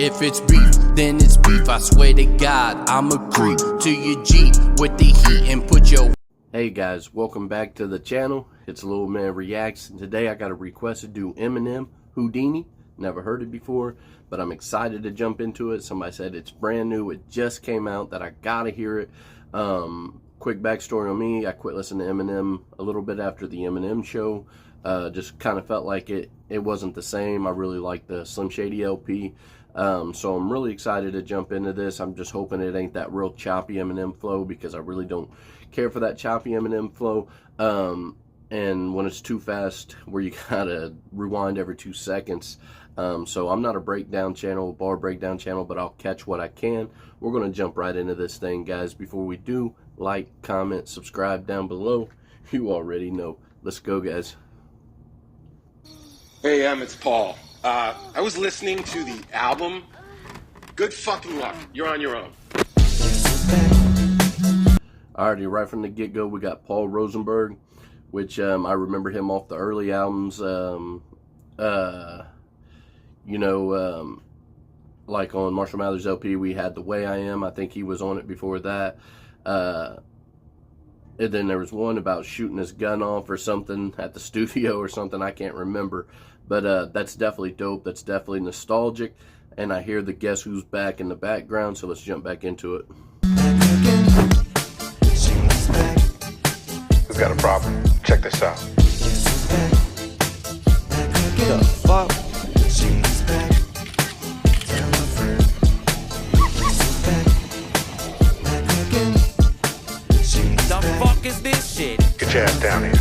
If it's beef, then it's beef. I swear to God, I'ma creep to your Jeep with the heat and put your... Hey guys, welcome back to the channel. It's Little Man Reacts, and today I got a request to do Eminem, Houdini. Never heard it before, but I'm excited to jump into it. Somebody said it's brand new, it just came out, that I gotta hear it. Quick backstory on me: I quit listening to Eminem a little bit after the Eminem show. Just kind of felt like it wasn't the same. I really like the Slim Shady LP. So I'm really excited to jump into this. I'm just hoping it ain't that real choppy Eminem flow, because I really don't care for that choppy Eminem flow. And when it's too fast, where you gotta rewind every 2 seconds. So I'm not a breakdown channel, bar breakdown channel, but I'll catch what I can. We're gonna jump right into this thing, guys. Before we do, like, comment, subscribe down below. You already know. Let's go, guys. Hey, it's Paul. I was listening to the album. Good fucking luck. You're on your own. Alrighty, right from the get-go, we got Paul Rosenberg, which I remember him off the early albums. Like on Marshall Mathers LP, we had The Way I Am. I think he was on it before that. And then there was one about shooting his gun off or something at the studio or something. I can't remember. But that's definitely dope. That's definitely nostalgic. And I hear the Guess Who's Back in the background, so let's jump back into it. Who's got a problem? Check this out. The fuck? Is this shit? Get your ass down here.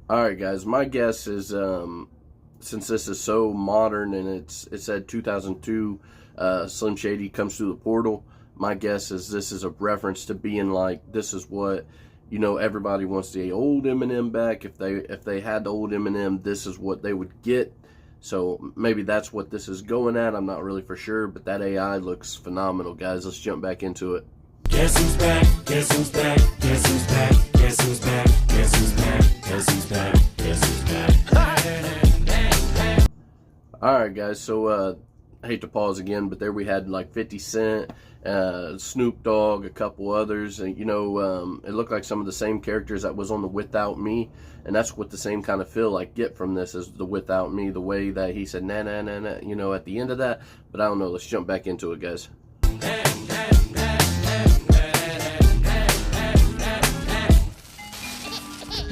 Alright guys, my guess is since this is so modern and it said 2002 Slim Shady comes through the portal, my guess is this is a reference to being like, this is what, you know, everybody wants the old Eminem back. If they had the old Eminem, this is what they would get. So maybe that's what this is going at. I'm not really for sure, but that AI looks phenomenal, guys. Let's jump back into it. Guess who's back? Guess who's back? Guess who's back? Guess who's back? Guess who's back? Guess who's back? Guess who's back? Alright guys, so I hate to pause again, but there we had like 50 Cent, Snoop Dogg, a couple others, and you know, it looked like some of the same characters that was on the Without Me, and that's what the same kind of feel I get from this is the Without Me, the way that he said na na na na, you know, at the end of that. But I don't know, let's jump back into it, guys.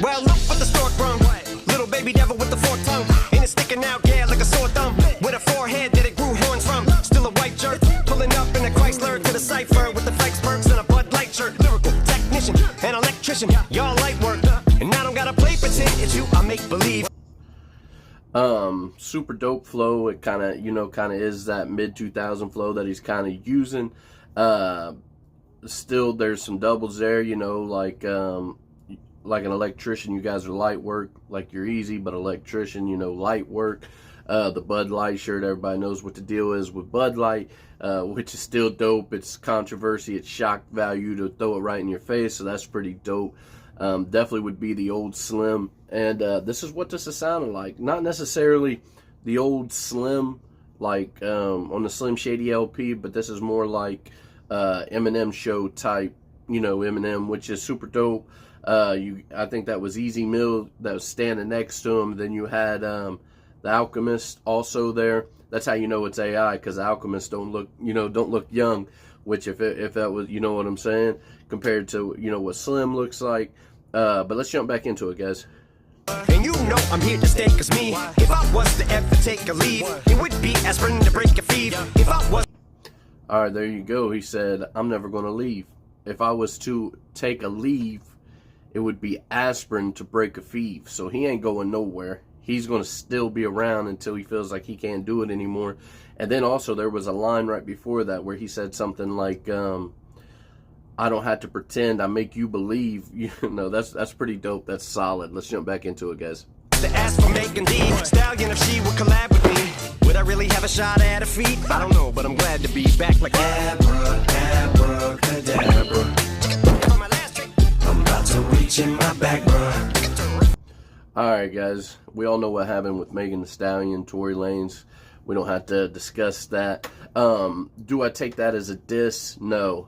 Well, look what the stork brung. Little baby devil with the forked tongue. And it's sticking out, yeah, like a sore thumb. With a forehead that it grew horns from. Still a white jerk. Pulling up in a Chrysler to the cypher. With the flex perks and a Bud Light shirt. Lyrical technician and electrician. Y'all light work. And I don't gotta play pretend. It's you, I make believe. Super dope flow. It kind of, you know, kind of is that mid-2000 flow that he's kind of using. Still, there's some doubles there, you know, like an electrician, you guys are light work, like you're easy, but electrician, you know, light work. The Bud Light shirt, everybody knows what the deal is with Bud Light, which is still dope. It's controversy, it's shock value to throw it right in your face, so that's pretty dope. Definitely would be the old Slim, and this is what this is sounding like. Not necessarily the old Slim, like on the Slim Shady LP, but this is more like Eminem show type, you know, Eminem, which is super dope. I think that was Easy Mill that was standing next to him. Then you had the Alchemist also there. That's how you know it's AI, because the Alchemists don't look, you know, don't look young. Which if that was, you know what I'm saying, compared to, you know, what Slim looks like. But let's jump back into it, guys. And you know I'm here to stay, cause me, if I was to ever take a leave, it would be aspirin to break a fever. If I was... Alright, there you go. He said, I'm never going to leave. If I was to take a leave, it would be aspirin to break a fever. So he ain't going nowhere. He's going to still be around until he feels like he can't do it anymore. And then also there was a line right before that where he said something like, I don't have to pretend, I make you believe. You know, that's pretty dope. That's solid. Let's jump back into it, guys. To ask for Megan D. Stallion, if she would collab with me, would I really have a shot at a feat? I don't know, but I'm glad to be back like abracadabra. I'm about to reach in my back, bruh. Alright guys, we all know what happened with Megan Thee Stallion, Tory Lanez. We don't have to discuss that. Do I take that as a diss? No.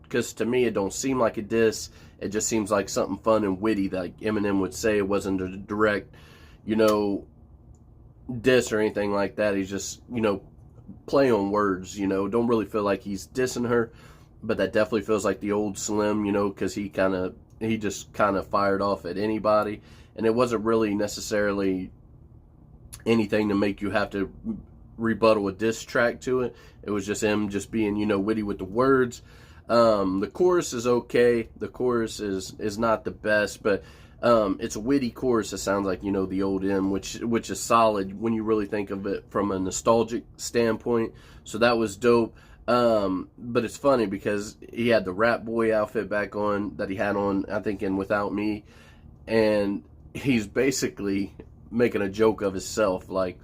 Because to me, it don't seem like a diss. It just seems like something fun and witty that like Eminem would say. It wasn't a direct, diss or anything like that. He's just, play on words, Don't really feel like he's dissing her. But that definitely feels like the old Slim, because he just kind of fired off at anybody. And it wasn't really necessarily anything to make you have to rebuttal a diss track to it. It was just him just being, witty with the words. The chorus is okay. The chorus is not the best, but it's a witty chorus. It sounds like, the old M, which is solid when you really think of it from a nostalgic standpoint. So that was dope. But it's funny because he had the Rap Boy outfit back on that he had on, I think, in Without Me, and he's basically making a joke of himself, like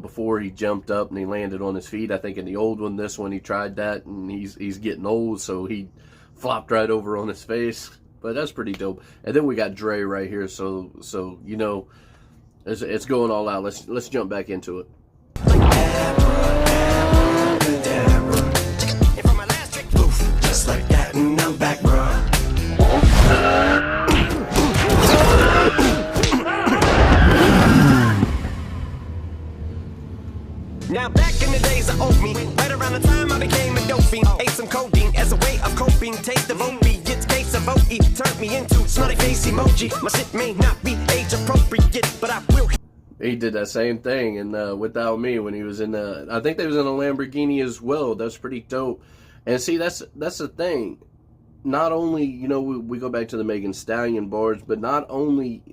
before he jumped up and he landed on his feet. I think in the old one, this one he tried that, and he's getting old, so he flopped right over on his face. But that's pretty dope. And then we got Dre right here, so it's going all out. Let's jump back into it. Just like that, and I'm back, bro. Now back in the days of old me, right around the time I became a dope fiend, ate some codeine as a way of coping. Taste of opiates, case of OE turned me into smiley face emoji. My shit may not be age appropriate, but I will. He did that same thing in Without Me when he was in I think they was in a Lamborghini as well. That's pretty dope. And see, that's the thing. Not only, we go back to the Megan Stallion bars, but not only,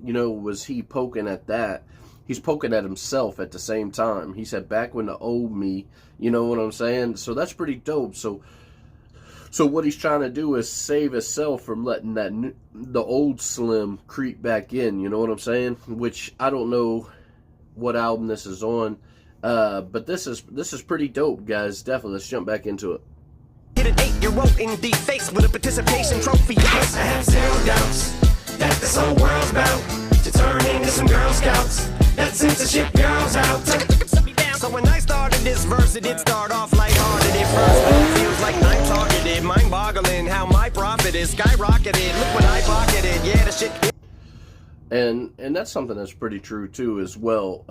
was he poking at that, he's poking at himself at the same time. He said, back when the old me, you know what I'm saying? So that's pretty dope. So what he's trying to do is save himself from letting the old Slim creep back in, you know what I'm saying? Which I don't know what album this is on, but this is pretty dope, guys. Definitely, let's jump back into it. Hit an 8-year-old in the face with a participation trophy. Yes, I have zero doubts that this whole world's about to turn into some Girl Scouts. That censorship girls out. So when I started this verse, it did start off lighthearted at first, but it feels like I'm targeted. Mind-boggling how my profit is skyrocketed. Look what I pocketed. Yeah, the shit. And that's something that's pretty true too as well,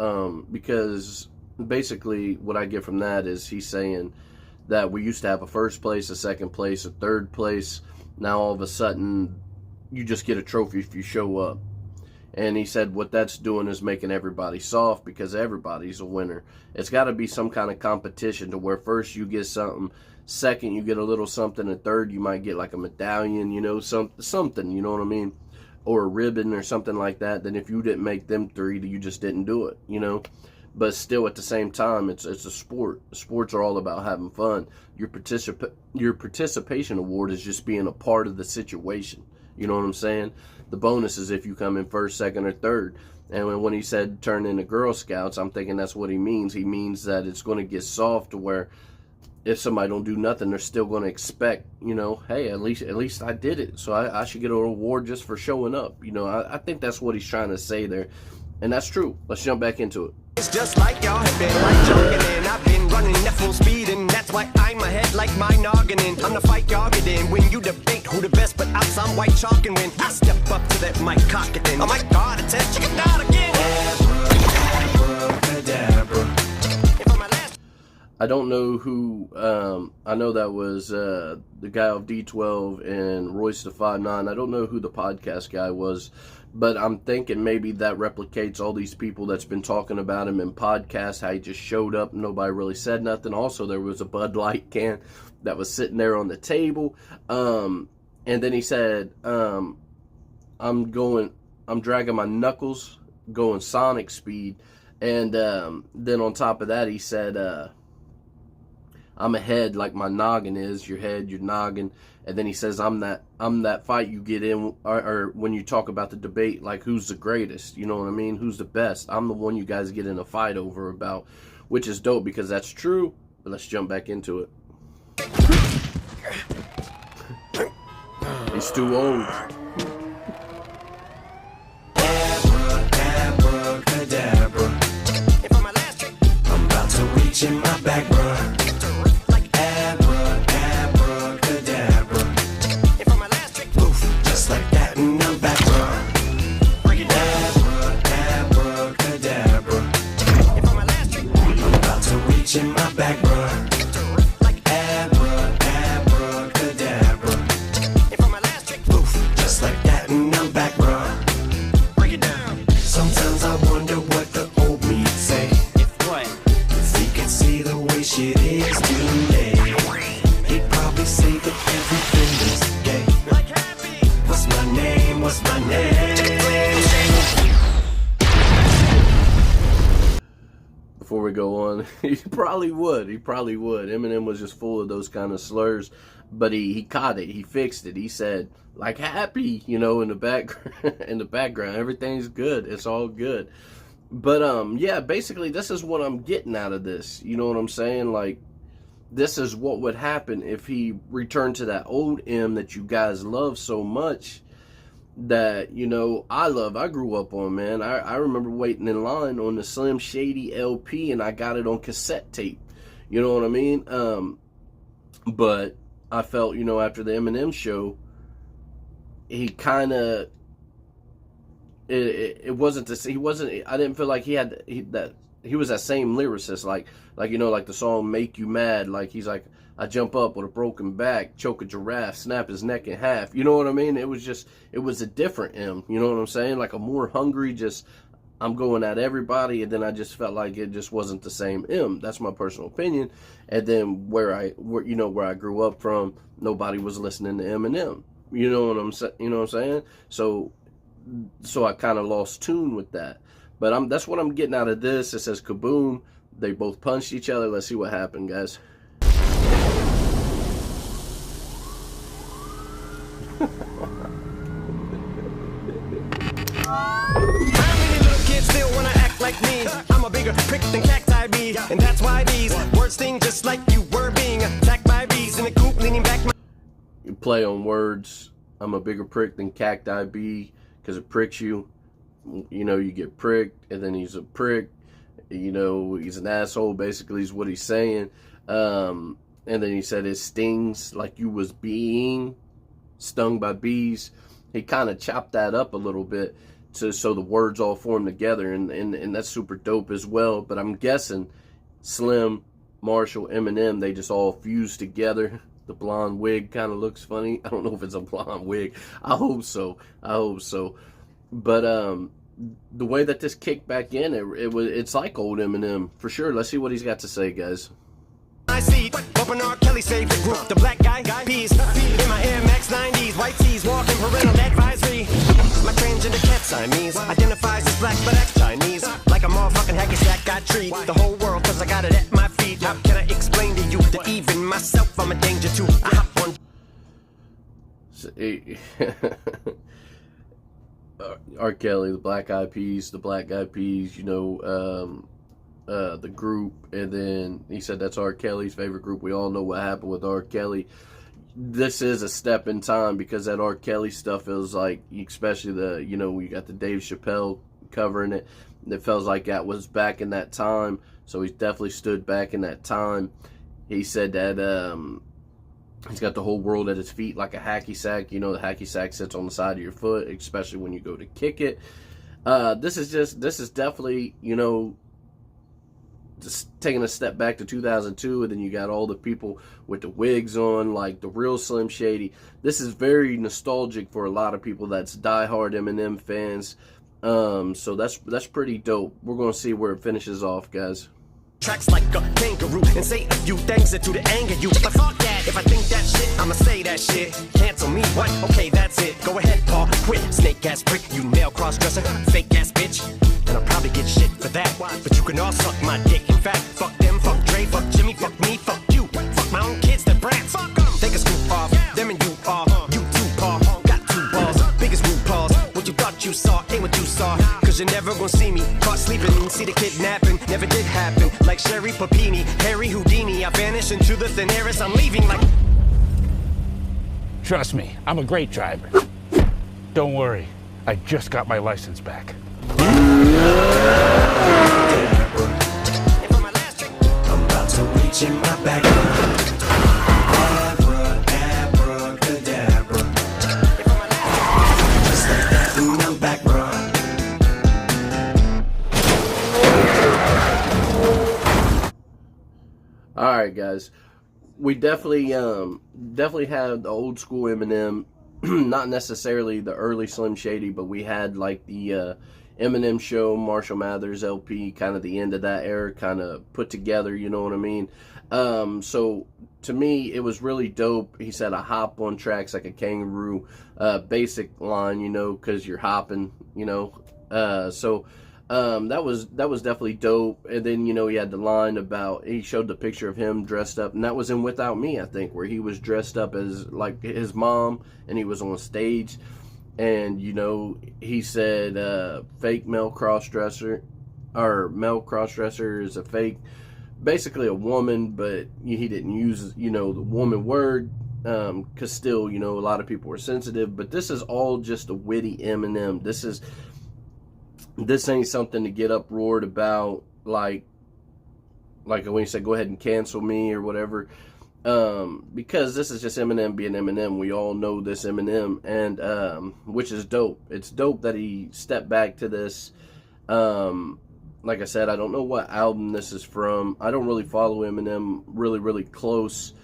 because basically what I get from that is he's saying that we used to have a first place, a second place, a third place. Now all of a sudden you just get a trophy if you show up. And he said what that's doing is making everybody soft because everybody's a winner. It's got to be some kind of competition to where first you get something, second you get a little something, and third you might get like a medallion, something, you know what I mean? Or a ribbon or something like that. Then if you didn't make them three, you just didn't do it, But still at the same time, it's a sport. Sports are all about having fun. Your participation award is just being a part of the situation. You know what I'm saying? The bonus is if you come in first, second, or third. And when he said turn into Girl Scouts, I'm thinking that's what he means. He means that it's going to get soft to where if somebody don't do nothing, they're still going to expect, hey, at least I did it. So I should get an award just for showing up. I think that's what he's trying to say there. And that's true. Let's jump back into it. It's just like y'all have been like jogging in. I've been running at full speed, and that's why I'm ahead like my noggin in. I'm the fight y'all get in when you debate who the best, but I'm some white chalk, and when I step up to that mic, cock it in. Oh my God, it's a chicken out again. I don't know who, I know that was the guy of D12 and Royce the 5'9". I don't know who the podcast guy was, but I'm thinking maybe that replicates all these people that's been talking about him in podcasts, how he just showed up, nobody really said nothing. Also, there was a Bud Light can that was sitting there on the table, and then he said, I'm dragging my knuckles, going sonic speed, and then on top of that, he said, I'm ahead like my noggin is, your head, your noggin. And then he says, I'm that fight you get in, or when you talk about the debate, like who's the greatest, you know what I mean? Who's the best? I'm the one you guys get in a fight over about, which is dope because that's true. But let's jump back into it. He's too old. reaching my back, bruh. Abracadabra. And for my last trick, Poof, just like that, and I'm back, bruh. break it down. Sometimes I wonder what the old me'd say If what? if he could see the way shit is today. He'd probably say that everything is gay. Like happy. What's my name? What's my name? Before we go on, he probably would. Eminem was just full of those kind of slurs, but he caught it. He fixed it. He said, like happy, you know, in the background, everything's good. It's all good. But yeah, basically this is what I'm getting out of this. You know what I'm saying? Like, this is what would happen if he returned to that old M that you guys love so much, that, you know, I grew up on, man. I remember waiting in line on the Slim Shady LP, and I got it on cassette tape. You know what I mean? But I felt, you know, after the Eminem show, he kind of, it wasn't the, he wasn't, I didn't feel like he was that same lyricist, like, you know, like the song Make You Mad, like he's like, I jump up with a broken back, choke a giraffe, snap his neck in half. You know what I mean? It was a different M. You know what I'm saying? Like a more hungry, just, I'm going at everybody. And then I just felt like it just wasn't the same M. That's my personal opinion. And then where I grew up from, nobody was listening to Eminem. You know what I'm saying? So I kind of lost tune with that. But that's what I'm getting out of this. It says kaboom. They both punched each other. Let's see what happened, guys. How many little kids still wanna act like me? I'm a bigger prick than cacti bee, and that's why these words sting just like you were being attacked by bees in the coop, leaning back. You play on words. I'm a bigger prick than cacti bee because it pricks you. You know, you get pricked, and then he's a prick. You know, he's an asshole, basically, is what he's saying. And then he said it stings like you was being stung by bees. He kind of chopped that up a little bit so the words all form together, and that's super dope as well. But I'm guessing Slim, Marshall, Eminem, they just all fused together. The blonde wig kind of looks funny. I don't know if it's a blonde wig. I hope so. But the way that this kicked back in, it's like old Eminem for sure. Let's see what he's got to say, guys. I see, bumping R. Kelly's favorite group, the black guy peas. In my Air Max 90s, white tees, walking parental advisory. My transgender cat Siamese identifies as black but acts Chinese. Like a motherfucking hacky sack, I treat the whole world cause I got it at my feet. How can I explain to you that even myself I'm a danger to? I hop on. R. Kelly, the Black Eyed Peas, you know, the group, and then he said that's R. Kelly's favorite group. We all know what happened with R. Kelly. This is a step in time because that R. Kelly stuff feels like, especially we got the Dave Chappelle covering it. It feels like that was back in that time. So he's definitely stood back in that time. He said that he's got the whole world at his feet like a hacky sack. You know, the hacky sack sits on the side of your foot, especially when you go to kick it. This is definitely, you know, just taking a step back to 2002, and then you got all the people with the wigs on, like the real Slim Shady. This is very nostalgic for a lot of people that's diehard Eminem fans. So that's pretty dope. We're gonna see where it finishes off, guys. Tracks like a kangaroo and say a few things that do to anger you. But fuck that, if I think that shit, I'ma say that shit. Cancel me, what? Okay, that's it. Go ahead, Paul, quit. Snake ass prick, you male cross-dresser, fake ass bitch. And I'll probably get shit for that. But you can all suck my dick. In fact, fuck them, fuck Dre, fuck Jimmy, fuck me, fuck you. Fuck my own kids, they're brats. Fuck them. Take a scoop off, them and you off. You too, Paul, got two balls. Biggest root paws. What you thought you saw ain't what you saw. Cause you're never gonna see me caught sleeping. See the kidnapping, never did happen. Like Sherry Papini, Harry Houdini. I vanish into the thin air as I'm leaving like. Trust me, I'm a great driver. Don't worry, I just got my license back. I'm about to reach in my back. Abracadabra. Just like that, and I'm back, bro. All right, guys. We definitely had the old school Eminem, not necessarily the early Slim Shady, but we had like the Eminem Show, Marshall Mathers LP, kind of the end of that era, kind of put together. You know what I mean? So to me, it was really dope. He said, "I hop on tracks like a kangaroo." Basic line, you know, because you're hopping, you know. That was definitely dope. And then, you know, he had the line about, he showed the picture of him dressed up, and that was in Without Me, I think, where he was dressed up as like his mom, and he was on stage, and, you know, he said fake male crossdresser, or male crossdresser is a fake, basically a woman, but he didn't use, you know, the woman word, because still, you know, a lot of people were sensitive. But this is all just a witty Eminem. This ain't something to get uproared about, like when you say go ahead and cancel me or whatever, because this is just Eminem being Eminem. We all know this Eminem, and which is dope. It's dope that he stepped back to this. Like I said, I don't know what album this is from. I don't really follow Eminem really close,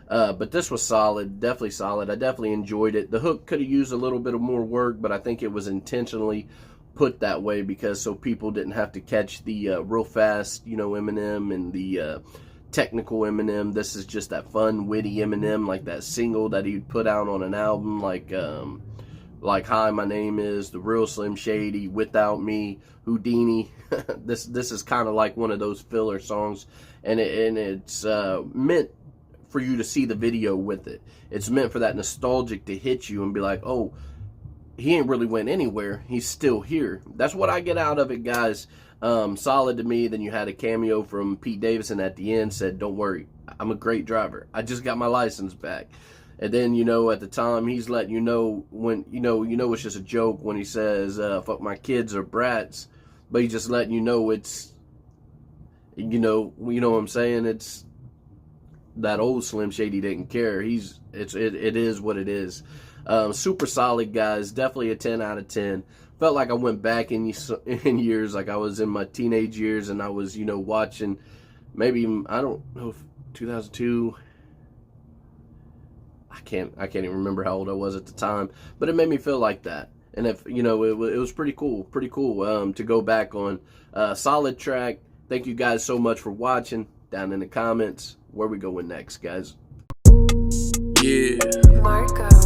but this was solid, definitely solid. I definitely enjoyed it. The hook could have used a little bit of more work, but I think it was intentionally put that way because so people didn't have to catch the real fast, you know, Eminem and the technical Eminem. This is just that fun, witty Eminem, like that single that he'd put out on an album, like Hi, My Name Is, The Real Slim Shady, Without Me, Houdini. This is kind of like one of those filler songs, and it's meant for you to see the video with it. It's meant for that nostalgic to hit you and be like, oh, he ain't really went anywhere. He's still here. That's what I get out of it, guys. Solid to me. Then you had a cameo from Pete Davidson at the end, said, "Don't worry, I'm a great driver. I just got my license back." And then, you know, at the time, he's letting you know when, you know it's just a joke when he says, "Fuck my kids or brats," but he's just letting you know it's, you know what I'm saying? It's that old Slim Shady didn't care. It is what it is. Super solid, guys. Definitely a 10 out of 10. Felt like I went back in years, like I was in my teenage years, and I was, you know, watching maybe, I don't know, 2002. I can't even remember how old I was at the time, but it made me feel like that. And if, you know, it was pretty cool to go back on. Solid track. Thank you guys so much for watching. Down in the comments, where we going next, guys? Yeah. Marco.